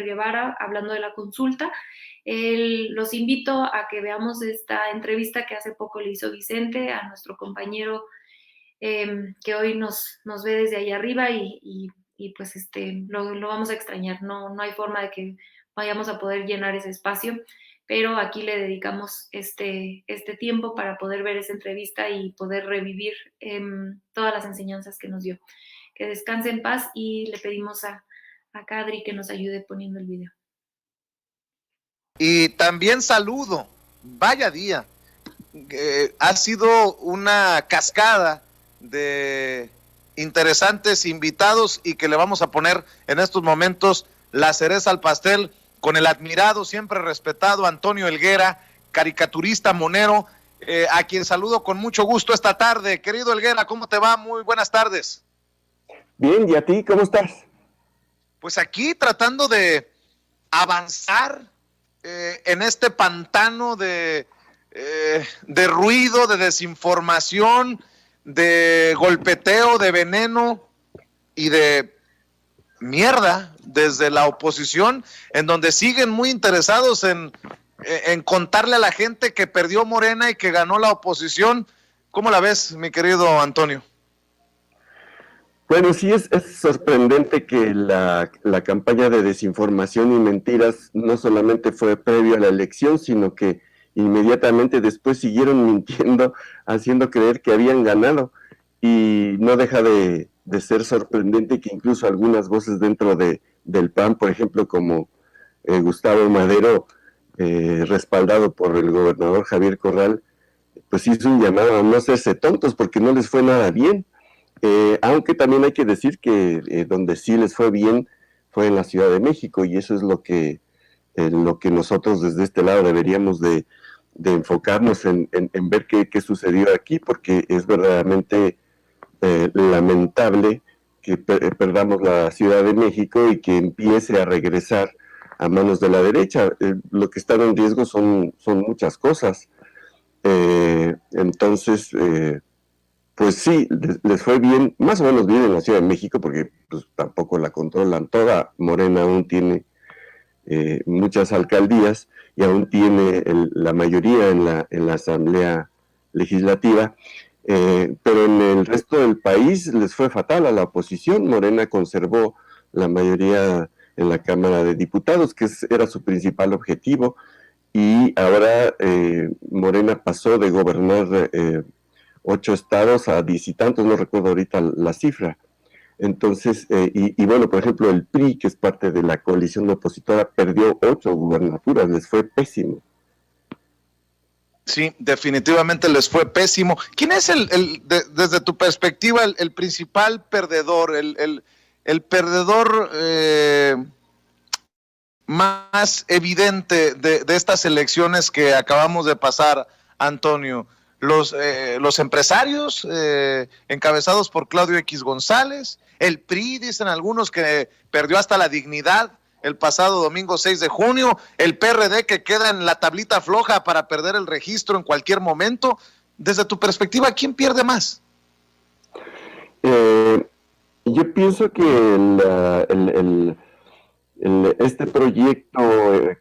Guevara hablando de la consulta. Los invito a que veamos esta entrevista que hace poco le hizo Vicente a nuestro compañero que hoy nos ve desde ahí arriba y pues lo vamos a extrañar. No hay forma de que vayamos a poder llenar ese espacio, pero aquí le dedicamos este tiempo para poder ver esa entrevista y poder revivir todas las enseñanzas que nos dio. Que descanse en paz y le pedimos a Kadri que nos ayude poniendo el video. Y también saludo, vaya día, ha sido una cascada de interesantes invitados y que le vamos a poner en estos momentos la cereza al pastel con el admirado, siempre respetado Antonio Helguera, caricaturista monero, a quien saludo con mucho gusto esta tarde. Querido Helguera, ¿cómo te va? Muy buenas tardes. Bien, ¿y a ti cómo estás? Pues aquí tratando de avanzar en este pantano de ruido, de desinformación, de golpeteo, de veneno y de mierda desde la oposición, en donde siguen muy interesados en contarle a la gente que perdió Morena y que ganó la oposición. ¿Cómo la ves, mi querido Antonio? Bueno, sí es sorprendente que la campaña de desinformación y mentiras no solamente fue previo a la elección, sino que inmediatamente después siguieron mintiendo, haciendo creer que habían ganado. Y no deja de ser sorprendente que incluso algunas voces dentro del PAN, por ejemplo, como Gustavo Madero, respaldado por el gobernador Javier Corral, pues hizo un llamado a no hacerse tontos porque no les fue nada bien. Aunque también hay que decir que donde sí les fue bien fue en la Ciudad de México, y eso es lo que nosotros desde este lado deberíamos de enfocarnos en ver qué sucedió aquí, porque es verdaderamente lamentable que perdamos la Ciudad de México y que empiece a regresar a manos de la derecha. Lo que está en riesgo son muchas cosas. Entonces, pues sí, les fue bien, más o menos bien en la Ciudad de México, porque pues tampoco la controlan toda. Morena aún tiene muchas alcaldías y aún tiene la mayoría en la Asamblea Legislativa, pero en el resto del país les fue fatal a la oposición. Morena conservó la mayoría en la Cámara de Diputados, que era su principal objetivo, y ahora Morena pasó de gobernar 8 estados a 10 y tantos, no recuerdo ahorita la cifra. Entonces, y bueno, por ejemplo, el PRI, que es parte de la coalición opositora, perdió 8 gubernaturas, les fue pésimo. Sí, definitivamente les fue pésimo. ¿Quién es desde tu perspectiva, el principal perdedor, el perdedor más evidente de estas elecciones que acabamos de pasar, Antonio? Los empresarios encabezados por Claudio X González, el PRI, dicen algunos que perdió hasta la dignidad el pasado domingo 6 de junio, el PRD que queda en la tablita floja para perder el registro en cualquier momento. Desde tu perspectiva, ¿quién pierde más? Yo pienso que este proyecto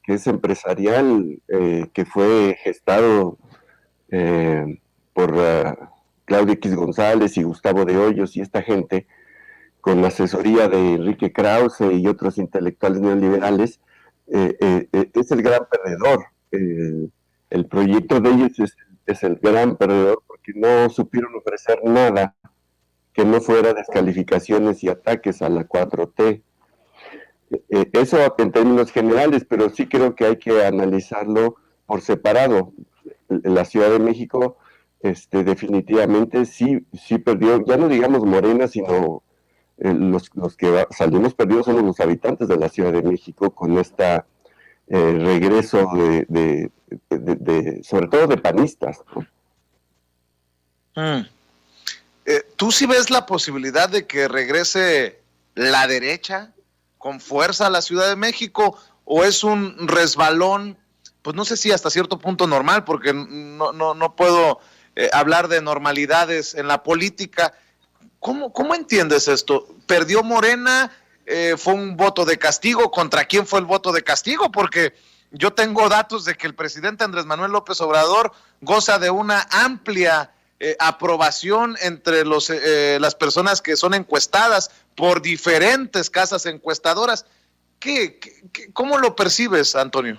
que es empresarial, que fue gestado por Claudio X González y Gustavo de Hoyos y esta gente, con la asesoría de Enrique Krause y otros intelectuales neoliberales, es el gran perdedor. El proyecto de ellos es el gran perdedor porque no supieron ofrecer nada que no fuera descalificaciones y ataques a la 4T. Eso en términos generales, pero sí creo que hay que analizarlo por separado. La Ciudad de México definitivamente sí perdió, ya no digamos Morena, sino los que salimos perdidos son los habitantes de la Ciudad de México con esta regreso de sobre todo de panistas, ¿no? ¿Tú sí ves la posibilidad de que regrese la derecha con fuerza a la Ciudad de México, o es un resbalón, pues no sé si hasta cierto punto normal, porque no puedo hablar de normalidades en la política? ¿Cómo entiendes esto? ¿Perdió Morena fue un voto de castigo. ¿Contra quién fue el voto de castigo? Porque yo tengo datos de que el presidente Andrés Manuel López Obrador goza de una amplia aprobación entre las personas que son encuestadas por diferentes casas encuestadoras. ¿Cómo lo percibes, Antonio?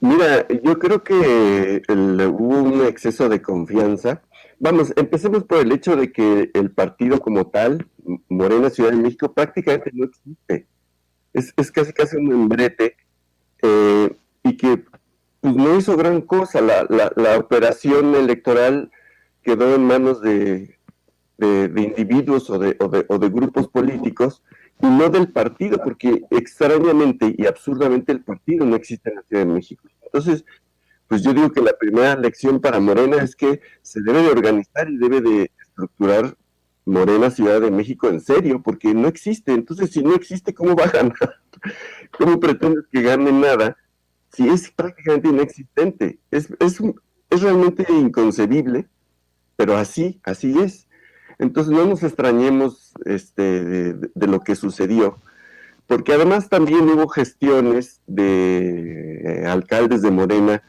Mira, yo creo que hubo un exceso de confianza. Vamos, empecemos por el hecho de que el partido como tal, Morena Ciudad de México, prácticamente no existe. Es casi un membrete, y que pues, no hizo gran cosa. La operación electoral quedó en manos de individuos o de grupos políticos y no del partido, porque extrañamente y absurdamente el partido no existe en la Ciudad de México. Entonces, pues yo digo que la primera lección para Morena es que se debe de organizar y debe de estructurar Morena Ciudad de México en serio, porque no existe. Entonces, si no existe, ¿cómo va a ganar? ¿Cómo pretendes que gane nada si es prácticamente inexistente? Es realmente inconcebible, pero así es. Entonces no nos extrañemos de lo que sucedió, porque además también hubo gestiones de alcaldes de Morena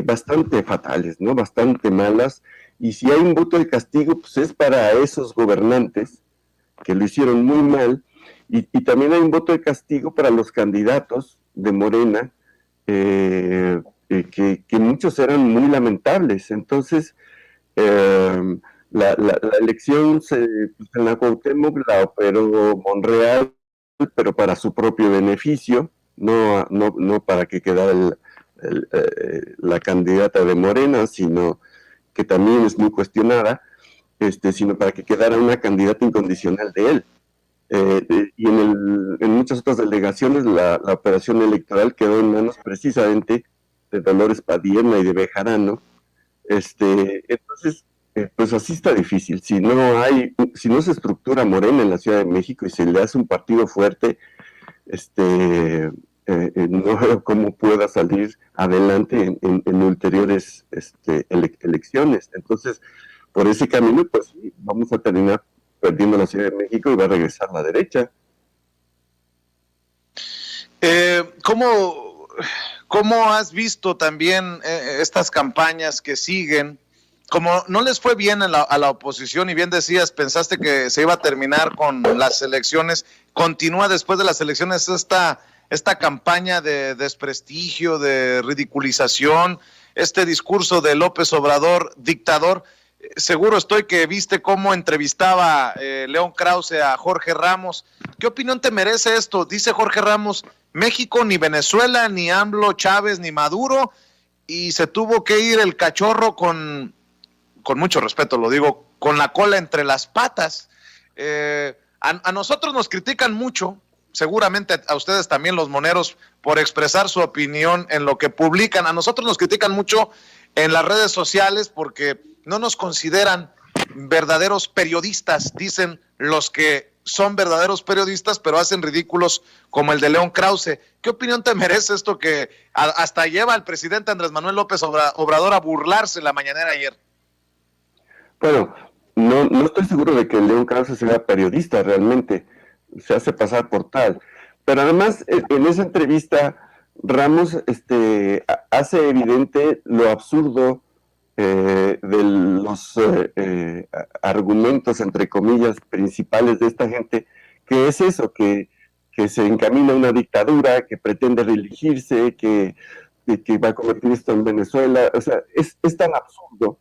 bastante fatales, ¿no? Bastante malas, y si hay un voto de castigo, pues es para esos gobernantes que lo hicieron muy mal, y también hay un voto de castigo para los candidatos de Morena, que muchos eran muy lamentables. Entonces, la elección en la Cuauhtémoc la operó Monreal, pero para su propio beneficio, no para que quedara la candidata de Morena, sino que también es muy cuestionada, sino para que quedara una candidata incondicional de él. Y en muchas otras delegaciones la operación electoral quedó en manos precisamente de Dolores Padierna y de Bejarano. Entonces, pues así está difícil. Si no se estructura Morena en la Ciudad de México y se le hace un partido fuerte, no veo cómo pueda salir adelante en ulteriores elecciones. Entonces, por ese camino, pues sí, vamos a terminar perdiendo la Ciudad de México y va a regresar la derecha. ¿Cómo has visto también estas campañas que siguen? Como no les fue bien a la oposición, y bien decías, pensaste que se iba a terminar con las elecciones, continúa después de las elecciones esta campaña de desprestigio, de ridiculización, este discurso de López Obrador, dictador. Seguro estoy que viste cómo entrevistaba León Krause a Jorge Ramos. ¿Qué opinión te merece esto? Dice Jorge Ramos, México, ni Venezuela, ni AMLO, Chávez, ni Maduro, y se tuvo que ir el cachorro con mucho respeto lo digo, con la cola entre las patas. A nosotros nos critican mucho, seguramente a ustedes también los moneros, por expresar su opinión en lo que publican. A nosotros nos critican mucho en las redes sociales porque no nos consideran verdaderos periodistas, dicen los que son verdaderos periodistas, pero hacen ridículos como el de León Krause. ¿Qué opinión te merece esto que hasta lleva al presidente Andrés Manuel López Obrador a burlarse la mañanera ayer? Bueno, no estoy seguro de que León Krause sea periodista realmente, se hace pasar por tal. Pero además, en esa entrevista, Ramos hace evidente lo absurdo de los argumentos, entre comillas, principales de esta gente, que es eso, que se encamina a una dictadura, que pretende reelegirse, que va a convertir esto en Venezuela. O sea, es tan absurdo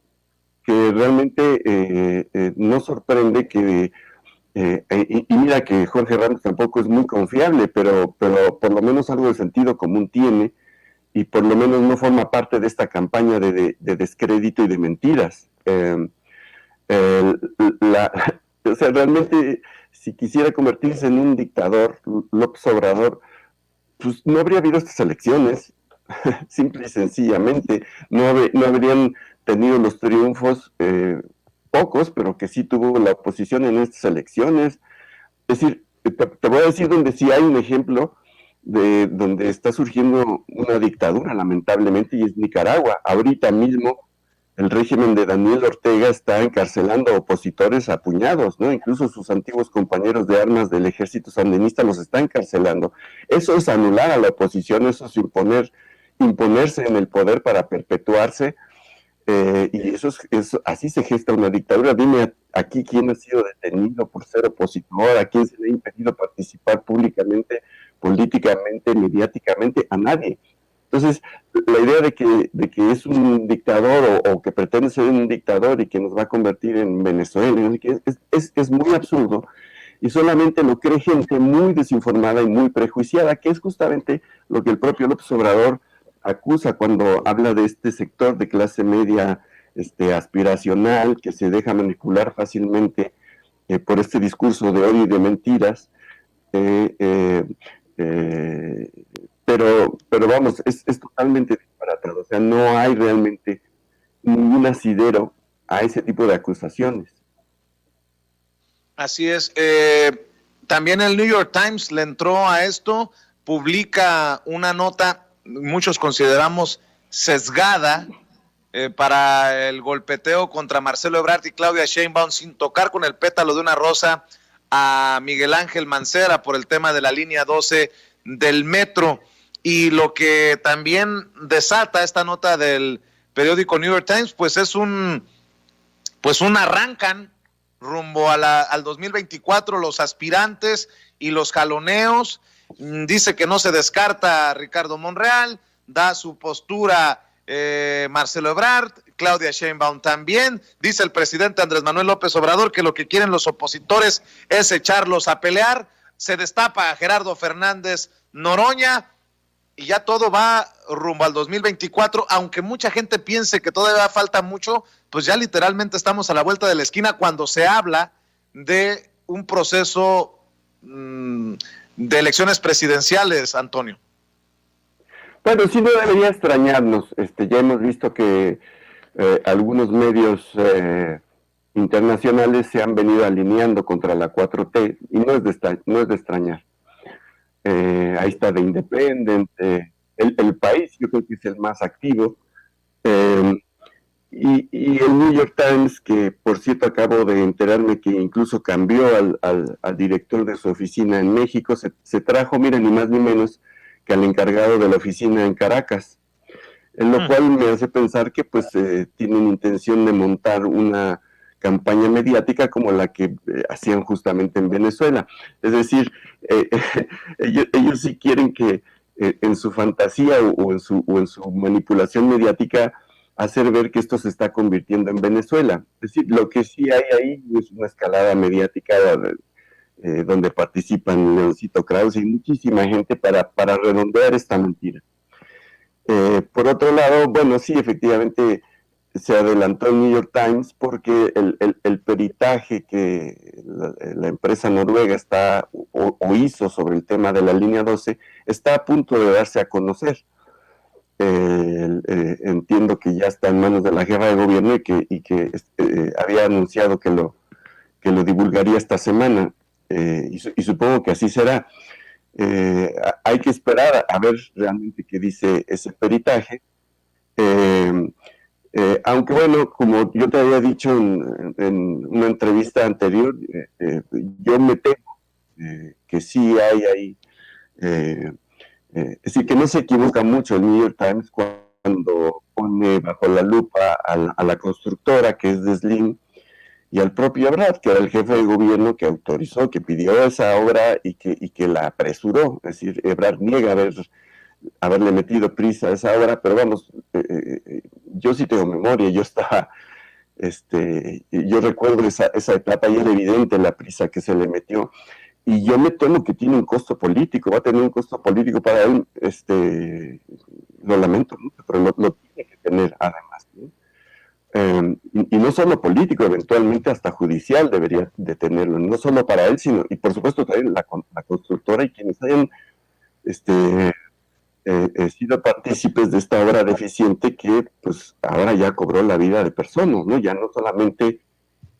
que realmente no sorprende que, y mira que Jorge Ramos tampoco es muy confiable, pero por lo menos algo de sentido común tiene, y por lo menos no forma parte de esta campaña de descrédito y de mentiras. O sea, realmente, si quisiera convertirse en un dictador, López Obrador, pues no habría habido estas elecciones, simple y sencillamente, no habrían tenido los triunfos, pocos, pero que sí tuvo la oposición en estas elecciones. Es decir, te voy a decir donde sí hay un ejemplo de donde está surgiendo una dictadura, lamentablemente, y es Nicaragua. Ahorita mismo el régimen de Daniel Ortega está encarcelando opositores a puñados, ¿no? Incluso sus antiguos compañeros de armas del ejército sandinista los está encarcelando. Eso es anular a la oposición, eso es imponerse en el poder para perpetuarse, y así se gesta una dictadura. Dime aquí quién ha sido detenido por ser opositor, a quién se le ha impedido participar públicamente, políticamente, mediáticamente, a nadie. Entonces, la idea de que es un dictador o que pretende ser un dictador y que nos va a convertir en Venezuela, es muy absurdo, y solamente lo cree gente muy desinformada y muy prejuiciada, que es justamente lo que el propio López Obrador acusa cuando habla de este sector de clase media aspiracional, que se deja manipular fácilmente por este discurso de odio y de mentiras. Pero vamos, es totalmente disparatado. O sea, no hay realmente ningún asidero a ese tipo de acusaciones. Así es. También el New York Times le entró a esto, publica una nota, muchos consideramos sesgada, para el golpeteo contra Marcelo Ebrard y Claudia Sheinbaum, sin tocar con el pétalo de una rosa a Miguel Ángel Mancera por el tema de la línea 12 del metro. Y lo que también desata esta nota del periódico New York Times, pues es un arrancan rumbo al 2024 los aspirantes y los jaloneos. Dice que no se descarta a Ricardo Monreal, da su postura Marcelo Ebrard, Claudia Sheinbaum también. Dice el presidente Andrés Manuel López Obrador que lo que quieren los opositores es echarlos a pelear. Se destapa a Gerardo Fernández Noroña y ya todo va rumbo al 2024, aunque mucha gente piense que todavía falta mucho, pues ya literalmente estamos a la vuelta de la esquina cuando se habla de un proceso de elecciones presidenciales, Antonio. Bueno, sí no debería extrañarnos. Ya hemos visto que algunos medios internacionales se han venido alineando contra la 4T y no es de extrañar. Ahí está The Independent, el País, yo creo que es el más activo, y el New York Times, que por cierto acabo de enterarme que incluso cambió al director de su oficina en México, se trajo, mira, ni más ni menos que al encargado de la oficina en Caracas, en lo cual me hace pensar que pues tienen intención de montar una campaña mediática como la que hacían justamente en Venezuela. Es decir, ellos sí quieren que en su fantasía o en su manipulación mediática hacer ver que esto se está convirtiendo en Venezuela. Es decir, lo que sí hay ahí es una escalada mediática donde participan Leoncito Krause y muchísima gente para redondear esta mentira. Por otro lado, bueno, sí, efectivamente se adelantó el New York Times porque el peritaje que la empresa noruega está o hizo sobre el tema de la línea 12 está a punto de darse a conocer. Entiendo que ya está en manos de la jefa de gobierno y que había anunciado que lo divulgaría esta semana, y supongo que así será. Hay que esperar a ver realmente qué dice ese peritaje. Aunque bueno, como yo te había dicho en una entrevista anterior, yo me temo que sí hay ahí, es decir, que no se equivoca mucho el New York Times cuando pone bajo la lupa a la constructora, que es de Slim, y al propio Ebrard, que era el jefe de gobierno que autorizó, que pidió esa obra y que la apresuró. Es decir, Ebrard niega haberle metido prisa a esa obra, pero vamos, yo sí tengo memoria, yo recuerdo esa etapa y era evidente la prisa que se le metió, y yo me temo que tiene un costo político, va a tener un costo político para él, lo lamento mucho, pero lo tiene que tener además, ¿no? Y no solo político, eventualmente hasta judicial debería de tenerlo, no solo para él, sino, y por supuesto también la constructora y quienes hayan sido partícipes de esta obra deficiente que pues ahora ya cobró la vida de personas, ¿no? Ya no solamente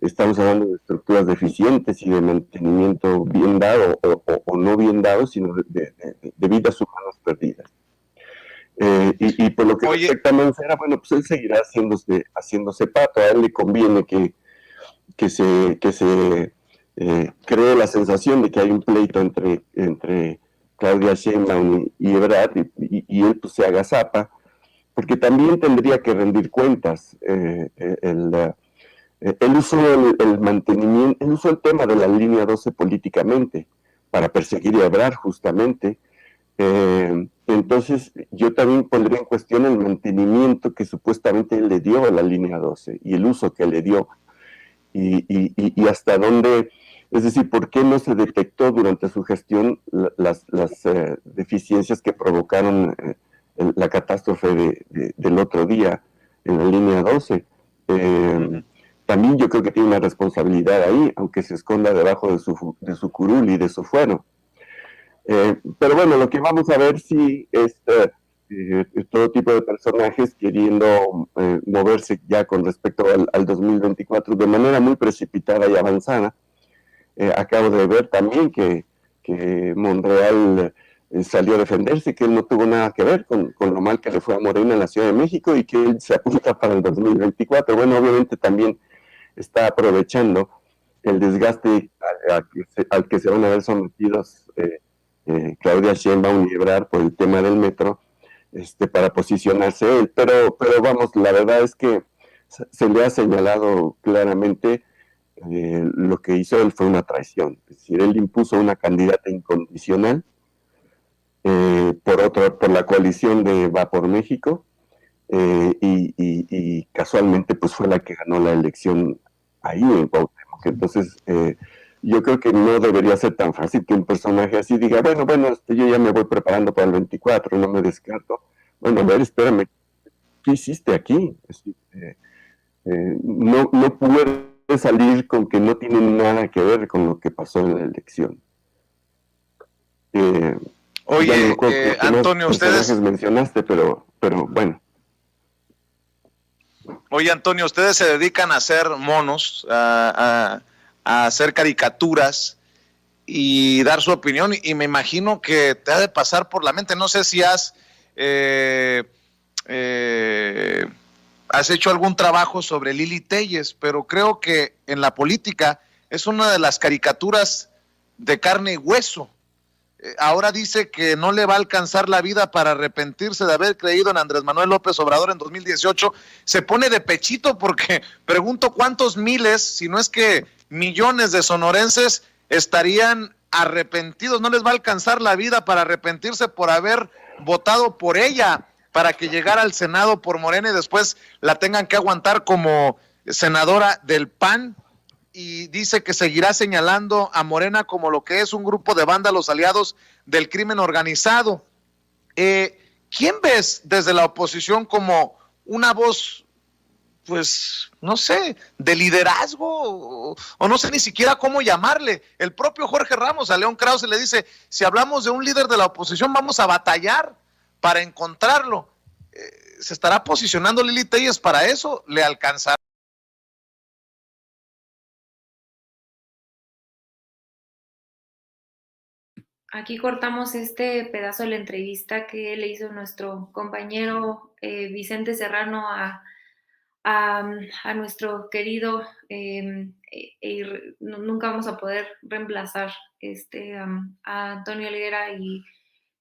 estamos hablando de estructuras deficientes y de mantenimiento bien dado o no bien dado, sino de vidas humanas perdidas. Y por lo lo que respecta a Mancera, bueno, pues él seguirá haciéndose pato. A él le conviene que se cree la sensación de que hay un pleito entre Claudia Sheinbaum y Ebrard, y él pues se agazapa, porque también tendría que rendir cuentas. Él usó el mantenimiento, él usó el tema de la línea 12 políticamente para perseguir a Ebrard justamente. Entonces yo también pondría en cuestión el mantenimiento que supuestamente él le dio a la línea 12 y el uso que le dio y hasta dónde, es decir, por qué no se detectó durante su gestión las deficiencias que provocaron la catástrofe del otro día en la línea 12. También yo creo que tiene una responsabilidad ahí, aunque se esconda debajo de su curul y de su fuero. Pero bueno, lo que vamos a ver si es todo tipo de personajes queriendo moverse ya con respecto al 2024 de manera muy precipitada y avanzada. Acabo de ver también que Monreal salió a defenderse, que él no tuvo nada que ver con lo mal que le fue a Morena en la Ciudad de México y que él se apunta para el 2024. Bueno, obviamente también está aprovechando el desgaste al que se van a ver sometidos Claudia Sheinbaum y Ebrard por el tema del metro, para posicionarse él. Pero vamos, la verdad es que se le ha señalado claramente lo que hizo él fue una traición. Es decir, él impuso una candidata incondicional por la coalición de Va por México, y casualmente pues fue la que ganó la elección ahí en Cuauhtémoc. Entonces yo creo que no debería ser tan fácil que un personaje así diga, bueno, yo ya me voy preparando para el 24, no me descarto. Bueno, a ver, espérame, ¿qué hiciste aquí? No puede salir con que no tiene nada que ver con lo que pasó en la elección. Oye, Antonio, ustedes mencionaste, pero bueno. Oye, Antonio, ustedes se dedican a hacer monos, a hacer caricaturas y dar su opinión, y me imagino que te ha de pasar por la mente. No sé si has hecho algún trabajo sobre Lili Téllez, pero creo que en la política es una de las caricaturas de carne y hueso. Ahora dice que no le va a alcanzar la vida para arrepentirse de haber creído en Andrés Manuel López Obrador en 2018. Se pone de pechito porque pregunto cuántos miles, si no es que millones de sonorenses estarían arrepentidos. No les va a alcanzar la vida para arrepentirse por haber votado por ella para que llegara al Senado por Morena y después la tengan que aguantar como senadora del PAN. Y dice que seguirá señalando a Morena como lo que es un grupo de vándalos aliados del crimen organizado. ¿Quién ves desde la oposición como una voz, pues, no sé, de liderazgo, o no sé ni siquiera cómo llamarle? El propio Jorge Ramos a León Krause le dice, si hablamos de un líder de la oposición, vamos a batallar para encontrarlo. ¿Se estará posicionando Lili Téllez para eso? ¿Le alcanzará? Aquí cortamos este pedazo de la entrevista que le hizo nuestro compañero Vicente Serrano a nuestro querido, nunca vamos a poder reemplazar a Antonio Helguera, y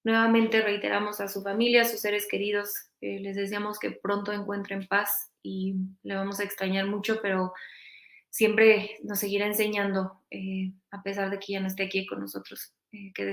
nuevamente reiteramos a su familia, a sus seres queridos, les deseamos que pronto encuentren paz y le vamos a extrañar mucho, pero siempre nos seguirá enseñando, a pesar de que ya no esté aquí con nosotros. Que